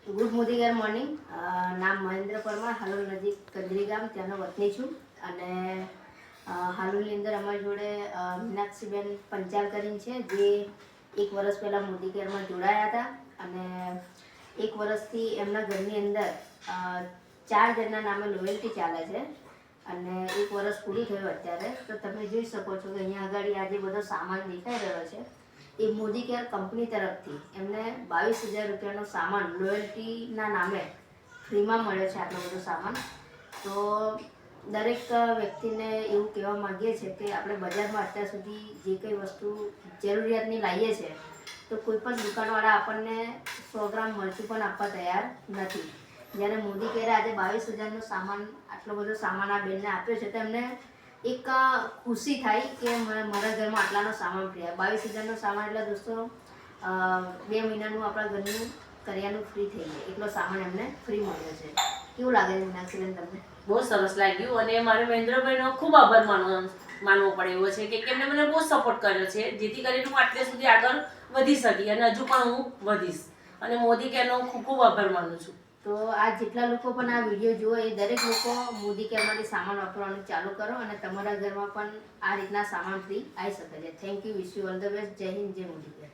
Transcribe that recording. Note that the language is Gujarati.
Good Modi care morning. નામ મહેન્દ્ર પરમાર, હાલોલ નજીક કંદરી ગામ, ત્યાંનો વતની છું. અને હાલોલની અંદર અમારી જોડે મીનાક્ષીબેન પંચાલ કરીને છે, જે 1 વર્ષ પહેલાં મોદી કેરમાં જોડાયા હતા. અને 1 વર્ષથી એમના ઘરની અંદર 4 જણના નામે લોયલ્ટી ચાલે છે. અને 1 વર્ષ પૂરું થયું અત્યારે. તો તમે જોઈ શકો છો કે અહીંયા આગળ આજે બધો સામાન દેખાઈ રહ્યો છે, એ મોદી કેર કંપની તરફથી એમને 22,000 રૂપિયાનો સામાન લોયલ્ટીના નામે ફ્રીમાં મળ્યો છે. આટલો બધો સામાન તો દરેક વ્યક્તિને એવું કહેવા માગીએ છીએ કે આપણે બજારમાં અત્યાર સુધી જે કંઈ વસ્તુ જરૂરિયાતની લાવીએ છીએ, તો કોઈ પણ દુકાનવાળા આપણને 100 ગ્રામ મરચું પણ આપવા તૈયાર નથી. જ્યારે મોદી કેરે આજે 22,000નો સામાન, આટલો બધો સામાન આ બેનને આપ્યો છે, તો એમને એક ખુશી થાય કે મારા ઘરમાં આટલાનો સામાન ફ્રી આવે. 22,000નો સામાન એટલે દોસ્તો 2 મહિનાનું આપણા ઘરનું કરિયાનું ફ્રી થઈ જાય એટલો સામાન એમને ફ્રી મળ્યો છે. કેવું લાગે છે મીનાક્ષીબેન તમને? બહુ સરસ લાગ્યું. અને મારે મહેન્દ્રભાઈનો ખૂબ આભાર માનવો પડે એવો છે કે એમને મને બહુ સપોર્ટ કર્યો છે, જેથી કરીને હું આટલે સુધી આગળ વધી શકી અને હજુ પણ હું વધીશ. અને મોદી કેરનો હું ખૂબ ખૂબ આભાર માનું છું. તો આ જેટલા લોકો પણ આ વિડીયો જુઓ, એ દરેક લોકો મોદી કેરમાંથી સામાન વાપરવાનું ચાલુ કરો અને તમારા ઘરમાં પણ આ રીતના સામાન ફ્રી આવી શકે છે. Thank you. Wish you all the best. જય હિન્દ, જય મોદી કેર.